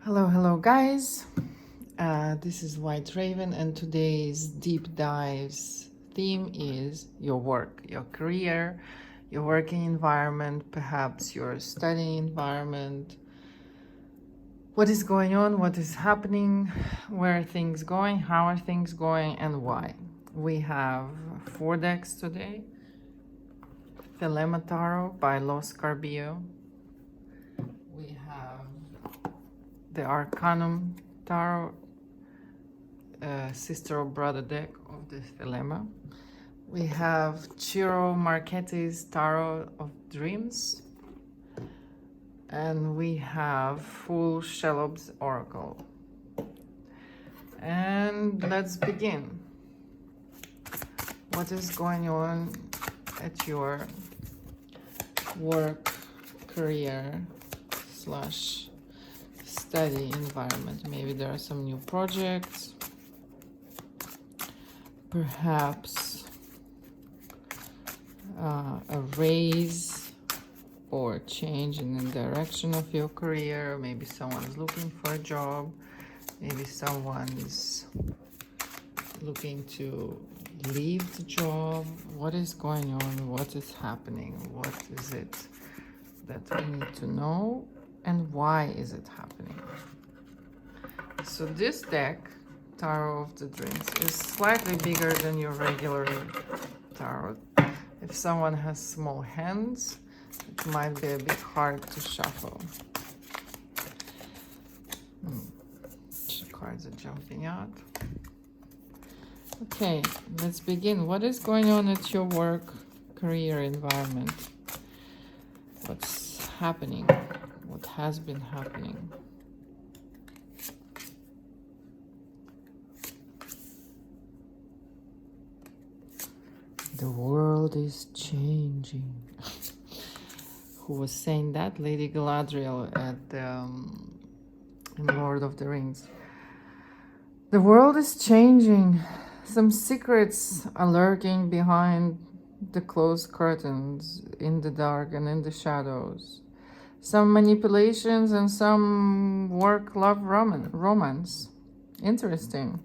Hello, guys. This is White Raven, and today's deep dives theme is your work, your career, your working environment, perhaps your studying environment. What is going on? What is happening? Where are things going? How are things going? And why? We have 4 decks today. Thelema Tarot by Los Carbillo. We have the Arcanum Tarot, sister or brother deck of the Thelema. We have Ciro Marchetti's Tarot of Dreams. And we have Fool Shelob's Oracle. And let's begin. What is going on at your work, career, / study environment? Maybe there are some new projects, perhaps a raise or change in the direction of your career. Maybe someone's looking for a job. Maybe someone's looking to leave the job. What is going on? What is happening? What is it that we need to know? And why is it happening? So this deck, Tarot of the Dreams, is slightly bigger than your regular tarot. If someone has small hands, it might be a bit hard to shuffle. Cards are jumping out. Okay, let's begin. What is going on at your work, career environment? What's happening? What has been happening? The world is changing. Who was saying that? Lady Galadriel at in Lord of the Rings. The world is changing. Some secrets are lurking behind the closed curtains, in the dark and in the shadows. Some manipulations and some work-love romance. Interesting.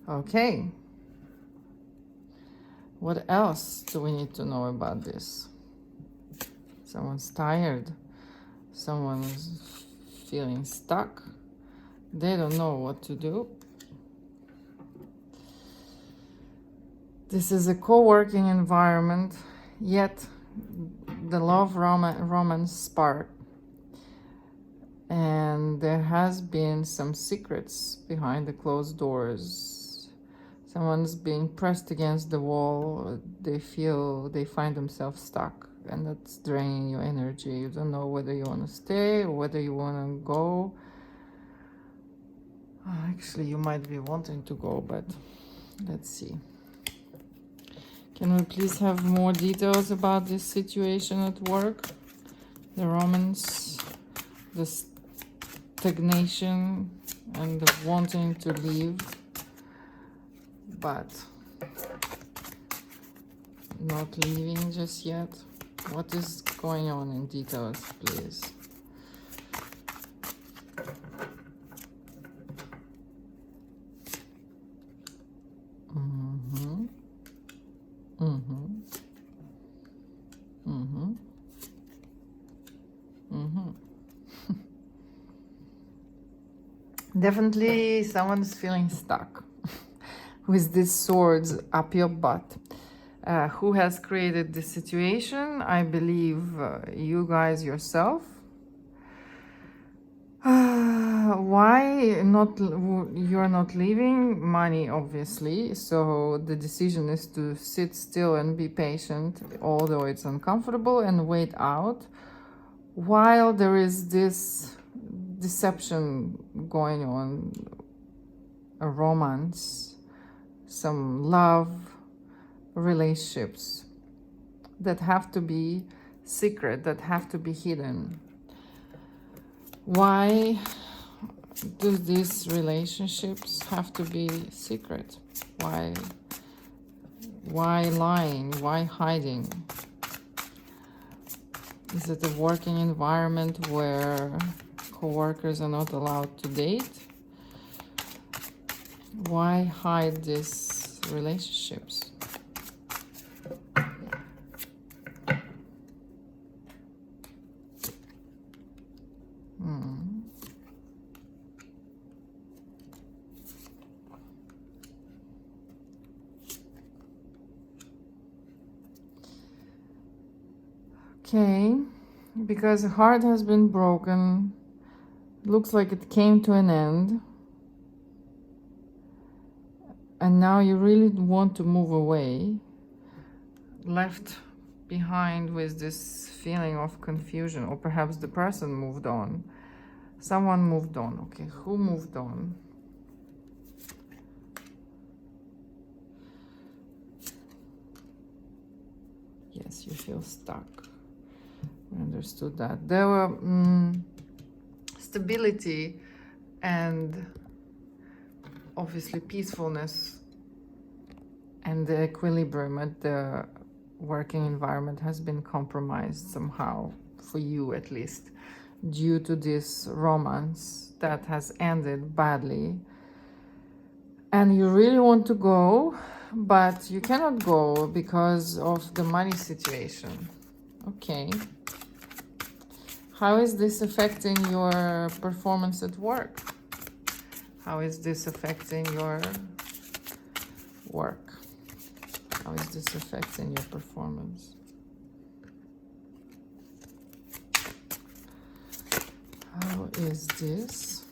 Okay. What else do we need to know about this? Someone's tired. Someone's feeling stuck. They don't know what to do. This is a co-working environment, yet the love romance spark. And there has been some secrets behind the closed doors. Someone's being pressed against the wall. They find themselves stuck, and that's draining your energy. You don't know whether you want to stay or whether you want to go. Actually, you might be wanting to go, but let's see. Can we please have more details about this situation at work? The romance, the stagnation, and the wanting to leave, but not leaving just yet. What is going on in details, please? Definitely someone's feeling stuck with these swords up your butt. Who has created this situation? I believe you guys yourself. Why not? You're not leaving? Money, obviously. So the decision is to sit still and be patient, although it's uncomfortable, and wait out while there is this deception going on, a romance, some love, relationships that have to be secret, that have to be hidden. Why do these relationships have to be secret? Why lying? Why hiding? Is it a working environment where co-workers are not allowed to date? Why hide these relationships? Okay, because a heart has been broken, looks like it came to an end, and now you really want to move away, left behind with this feeling of confusion, or perhaps the person moved on. Someone moved on. Okay, who moved on? Yes, you feel stuck. I understood that. There were stability and obviously peacefulness and the equilibrium at the working environment has been compromised somehow, for you at least, due to this romance that has ended badly. And you really want to go, but you cannot go because of the money situation. Okay. How is this affecting your performance at work? How is this affecting your work? How is this affecting your performance? How is this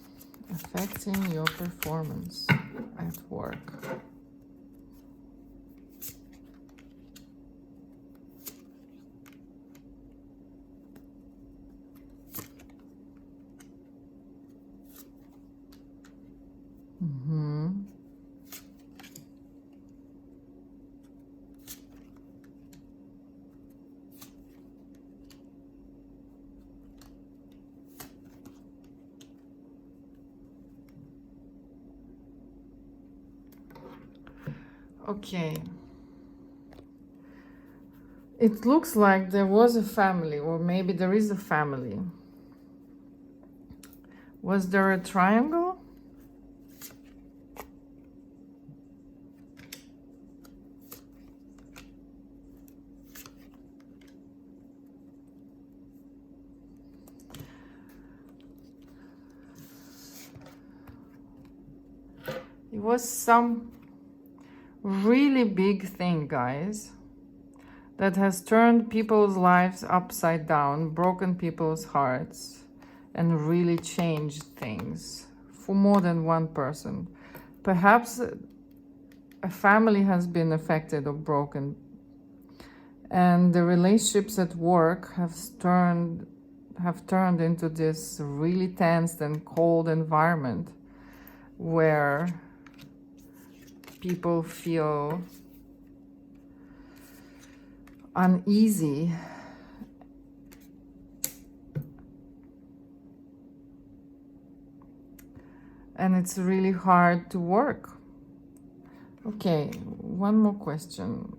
affecting your performance at work? Okay. It looks like there was a family, or maybe there is a family. Was there a triangle? It was some really big thing, guys, that has turned people's lives upside down, broken people's hearts, and really changed things for more than one person. Perhaps a family has been affected or broken, and the relationships at work have turned into this really tense and cold environment where people feel uneasy and it's really hard to work. Okay, one more question.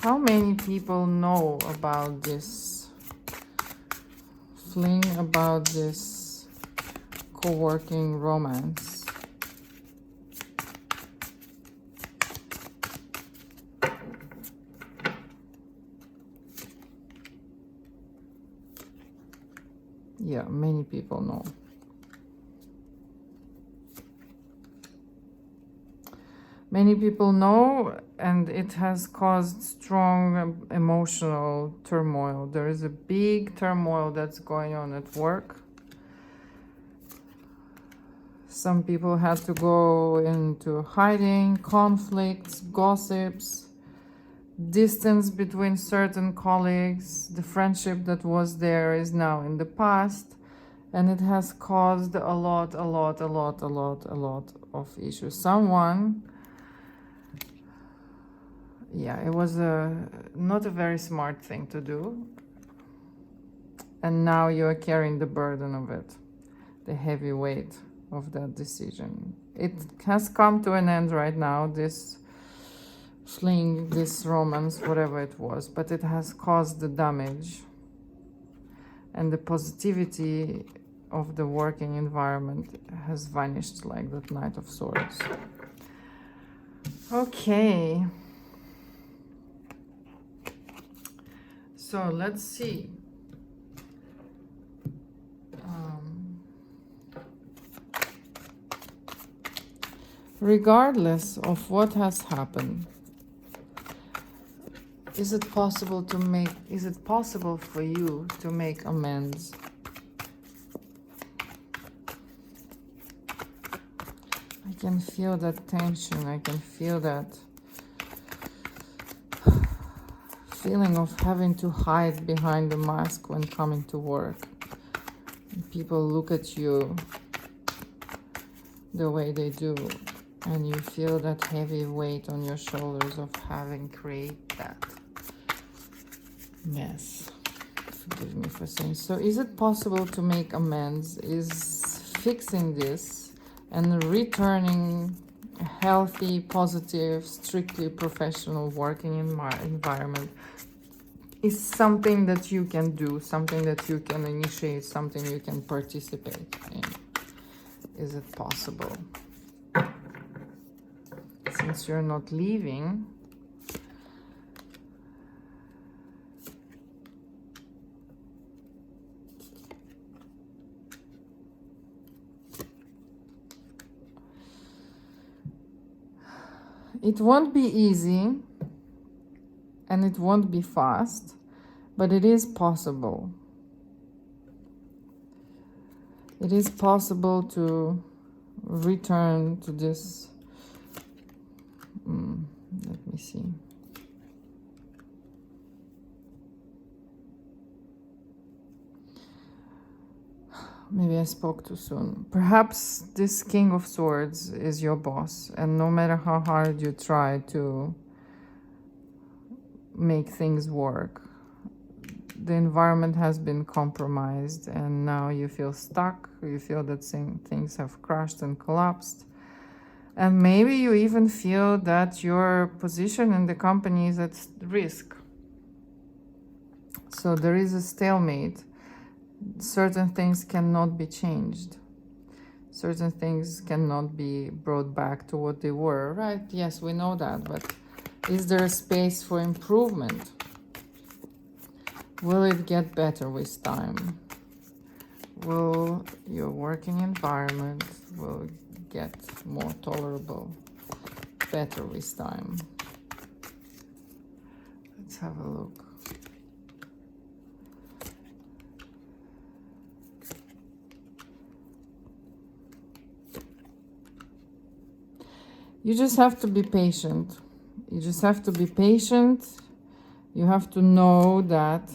How many people know about this fling, about this co-working romance? Yeah, many people know. Many people know, and it has caused strong emotional turmoil. There is a big turmoil that's going on at work. Some people had to go into hiding, conflicts, gossips, distance between certain colleagues. The friendship that was there is now in the past, and it has caused a lot of issues. Yeah, it was not a very smart thing to do. And now you are carrying the burden of it, the heavy weight of that decision. It has come to an end right now, this fling, this romance, whatever it was, but it has caused the damage, and the positivity of the working environment has vanished like that Knight of Swords. Okay. So let's see. Regardless of what has happened, is it possible for you to make amends? I can feel that tension. I can feel that feeling of having to hide behind the mask when coming to work. And people look at you the way they do, and you feel that heavy weight on your shoulders of having created that mess. Forgive me for saying so. Is it possible to make amends? Is fixing this and returning a healthy, positive, strictly professional working environment is something that you can do, something that you can initiate, something you can participate in? Is it possible? Since you're not leaving, it won't be easy and it won't be fast, but it is possible. It is possible to return to this. Let me see. Maybe I spoke too soon. Perhaps this King of Swords is your boss, and no matter how hard you try to make things work, the environment has been compromised, and now you feel stuck. You feel that things have crashed and collapsed. And maybe you even feel that your position in the company is at risk. So there is a stalemate. Certain things cannot be changed. Certain things cannot be brought back to what they were, right? Yes, we know that, but is there a space for improvement? Will it get better with time? Will your working environment will get more tolerable, better with time? Let's have a look. You just have to be patient. You just have to be patient. You have to know that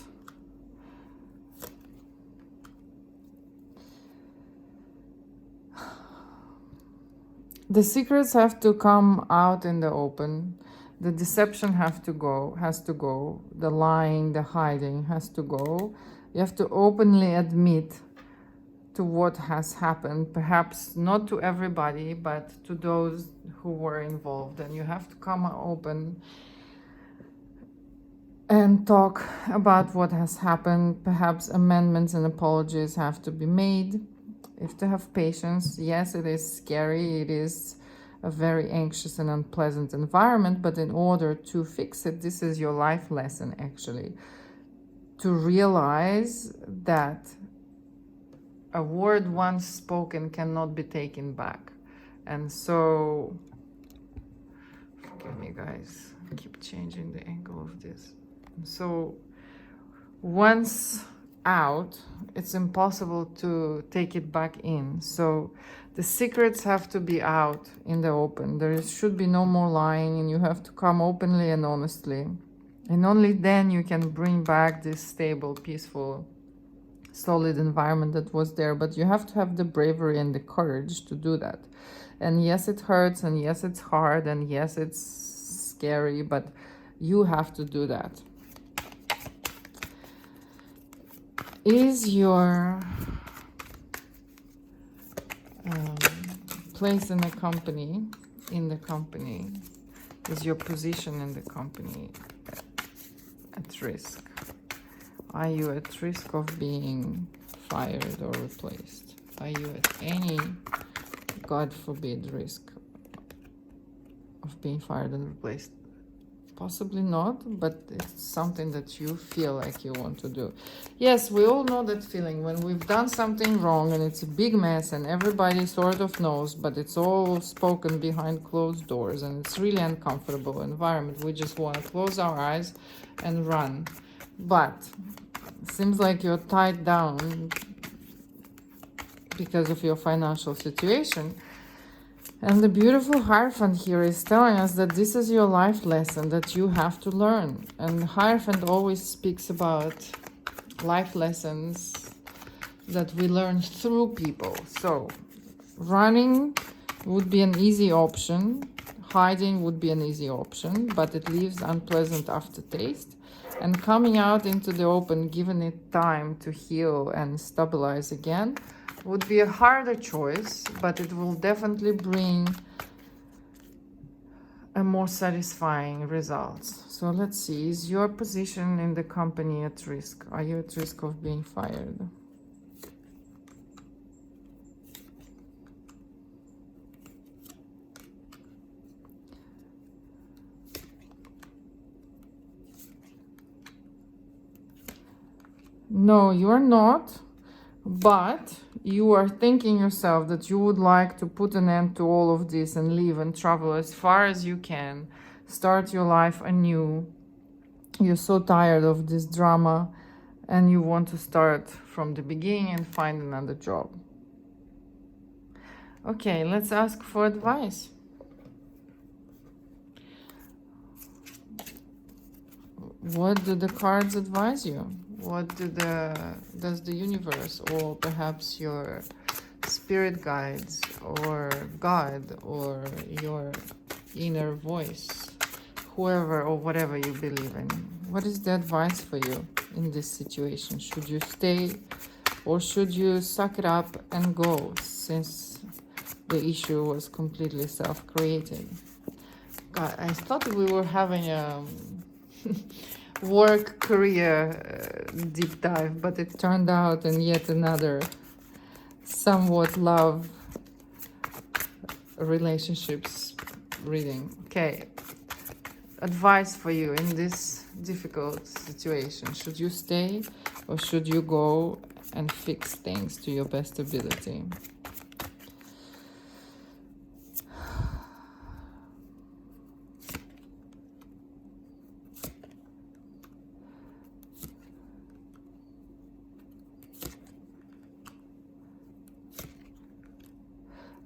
the secrets have to come out in the open. The deception has to go. The lying, the hiding has to go. You have to openly admit to what has happened, perhaps not to everybody, but to those who were involved. And you have to come open and talk about what has happened. Perhaps amendments and apologies have to be made. You have to have patience. Yes, it is scary. It is a very anxious and unpleasant environment, but in order to fix it, this is your life lesson, actually, to realize that a word once spoken cannot be taken back. And so, forgive me guys, I keep changing the angle of this. So once out, it's impossible to take it back in. So the secrets have to be out in the open. There should be no more lying, and you have to come openly and honestly. And only then you can bring back this stable, peaceful, solid environment that was there. But you have to have the bravery and the courage to do that. And yes, it hurts, and yes, it's hard, and yes, it's scary, but you have to do that. Is your place in the company, is your position in the company at risk? Are you at risk of being fired or replaced? Are you at any, God forbid, risk of being fired and replaced? Possibly not, but it's something that you feel like you want to do. Yes, we all know that feeling when we've done something wrong and it's a big mess and everybody sort of knows, but it's all spoken behind closed doors and it's really uncomfortable environment. We just want to close our eyes and run. But it seems like you're tied down because of your financial situation. And the beautiful Hierophant here is telling us that this is your life lesson that you have to learn. And Hierophant always speaks about life lessons that we learn through people. So running would be an easy option. Hiding would be an easy option, but it leaves unpleasant aftertaste. And coming out into the open, giving it time to heal and stabilize again, would be a harder choice, but it will definitely bring a more satisfying results. So let's see, is your position in the company at risk? Are you at risk of being fired? No, you're not. But you are thinking yourself that you would like to put an end to all of this and leave and travel as far as you can, start your life anew. You're so tired of this drama and you want to start from the beginning and find another job. Okay, let's ask for advice. What do the cards advise you? What does the universe, or perhaps your spirit guides, or God, or your inner voice, whoever or whatever you believe in, what is the advice for you in this situation? Should you stay, or should you suck it up and go, since the issue was completely self-created? God, I thought we were having a work career deep dive, but it turned out in yet another somewhat love relationships reading. Okay, advice for you in this difficult situation: should you stay or should you go and fix things to your best ability?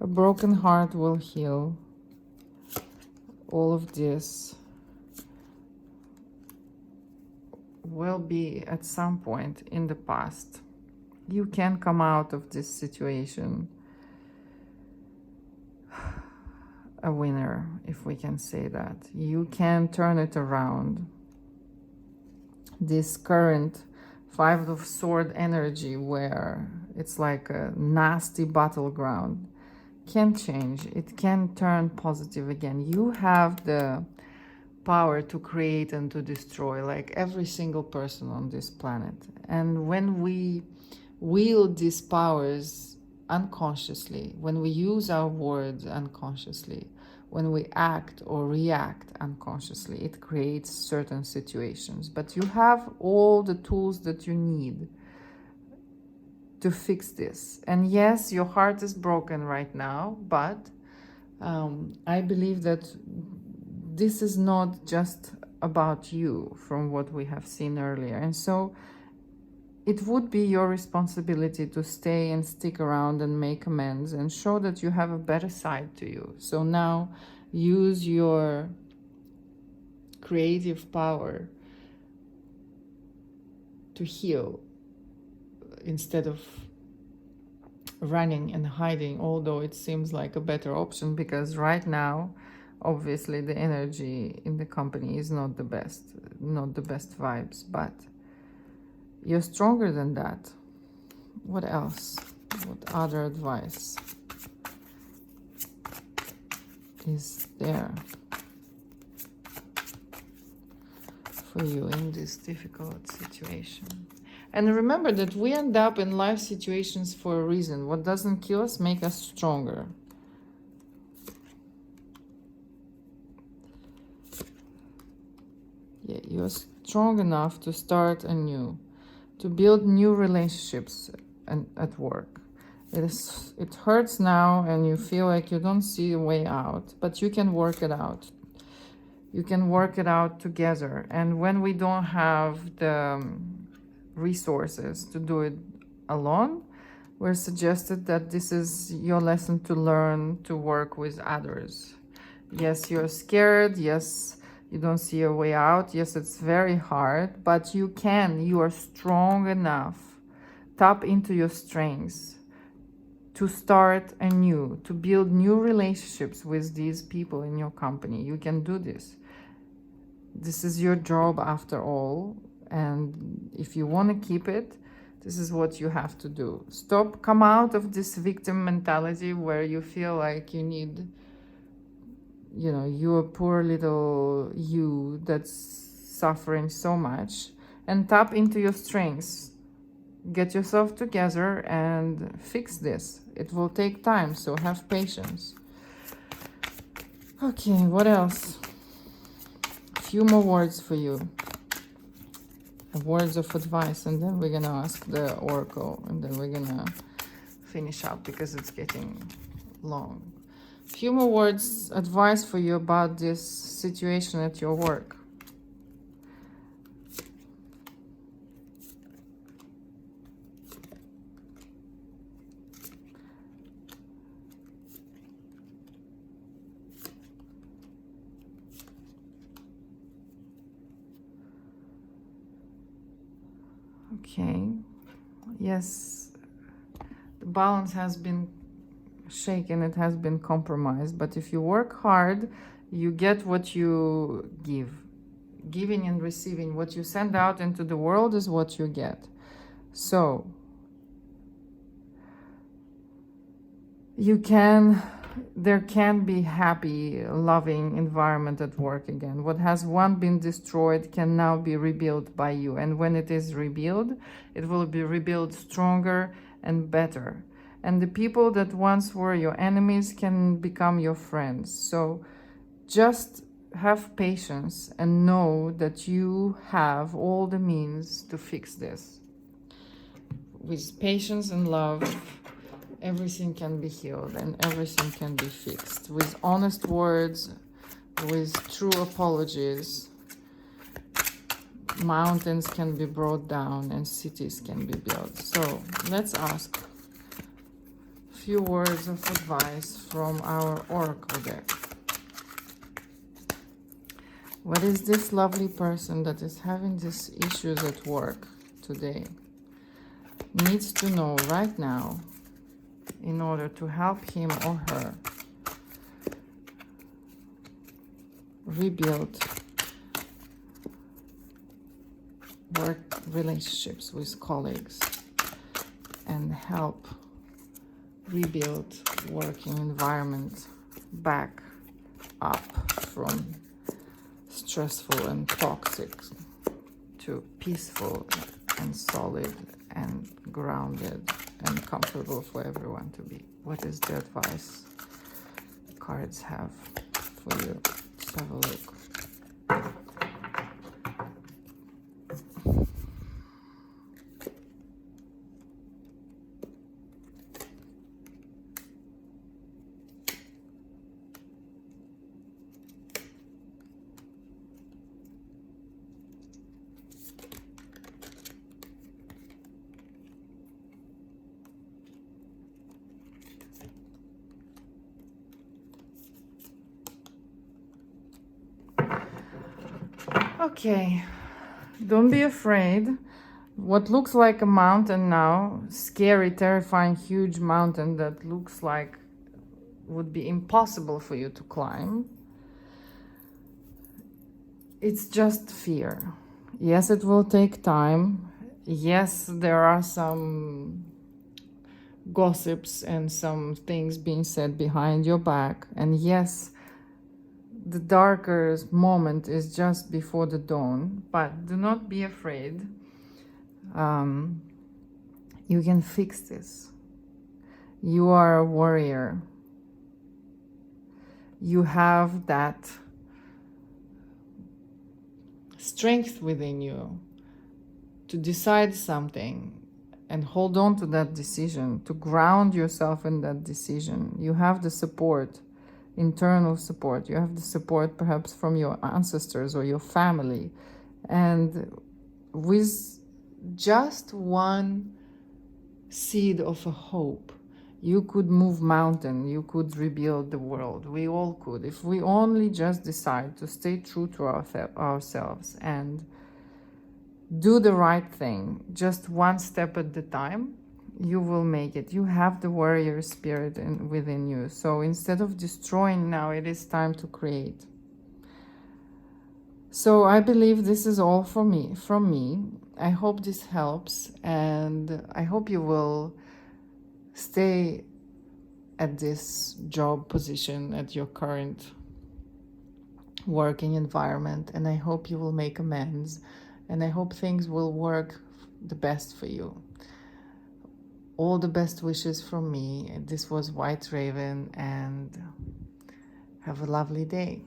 A broken heart will heal. All of this will be at some point in the past. You can come out of this situation a winner, if we can say that. You can turn it around. This current Five of Swords energy, where it's like a nasty battleground, can change. It can turn positive again. You have the power to create and to destroy, like every single person on this planet. And when we wield these powers unconsciously, when we use our words unconsciously, when we act or react unconsciously, it creates certain situations. But you have all the tools that you need to fix this. And yes, your heart is broken right now, but I believe that this is not just about you, from what we have seen earlier. And so it would be your responsibility to stay and stick around and make amends and show that you have a better side to you. So now use your creative power to heal, instead of running and hiding, although it seems like a better option, because right now obviously the energy in the company is not the best vibes, but you're stronger than that. What else? What other advice? is there for you in this difficult situation. And remember that we end up in life situations for a reason. What doesn't kill us make us stronger. Yeah, you're strong enough to start anew, to build new relationships at work. It hurts now and you feel like you don't see a way out, but you can work it out. You can work it out together. And when we don't have the resources to do it alone, we're suggested that this is your lesson to learn to work with others. Yes, you're scared. Yes, you don't see a way out. Yes, it's very hard, but you can. You are strong enough. Tap into your strengths to start anew, to build new relationships with these people in your company. You can do this. This is your job after all. And if you want to keep it, this is what you have to do. Come out of this victim mentality where you feel like you need, you're a poor little you that's suffering so much, and tap into your strengths. Get yourself together and fix this. It will take time, so have patience. Okay, what else? A few more words for you. Words of advice, and then we're gonna ask the oracle, and then we're gonna finish up because it's getting long. Few more words advice for you about this situation at your work. Okay, yes, the balance has been shaken, it has been compromised, but if you work hard, you get what you give. Giving and receiving, what you send out into the world is what you get. So there can be happy, loving environment at work again. What has once been destroyed can now be rebuilt by you. And when it is rebuilt, it will be rebuilt stronger and better. And the people that once were your enemies can become your friends. So just have patience and know that you have all the means to fix this. With patience and love, everything can be healed and everything can be fixed. With honest words, with true apologies, mountains can be brought down and cities can be built. So let's ask a few words of advice from our oracle deck. What is this lovely person that is having these issues at work today needs to know right now in order to help him or her rebuild work relationships with colleagues and help rebuild working environment back up from stressful and toxic to peaceful and solid and grounded and comfortable for everyone to be. What is the advice the cards have for you? Let's have a look. Okay, don't be afraid. What looks like a mountain now, scary, terrifying, huge mountain that looks like would be impossible for you to climb, it's just fear. Yes, it will take time. Yes, there are some gossips and some things being said behind your back. And yes, the darker moment is just before the dawn, but do not be afraid. You can fix this. You are a warrior. You have that strength within you to decide something and hold on to that decision, to ground yourself in that decision. You have the support, internal support. You have the support perhaps from your ancestors or your family. And with just one seed of a hope, you could move mountain, you could rebuild the world. We all could, if we only just decide to stay true to ourselves and do the right thing, just one step at a time. You will make it. You have the warrior spirit within you. So instead of destroying now, it is time to create. So I believe this is all from me. I hope this helps, and I hope you will stay at this job position, at your current working environment, and I hope you will make amends, and I hope things will work the best for you. All the best wishes from me. This was White Raven, and have a lovely day.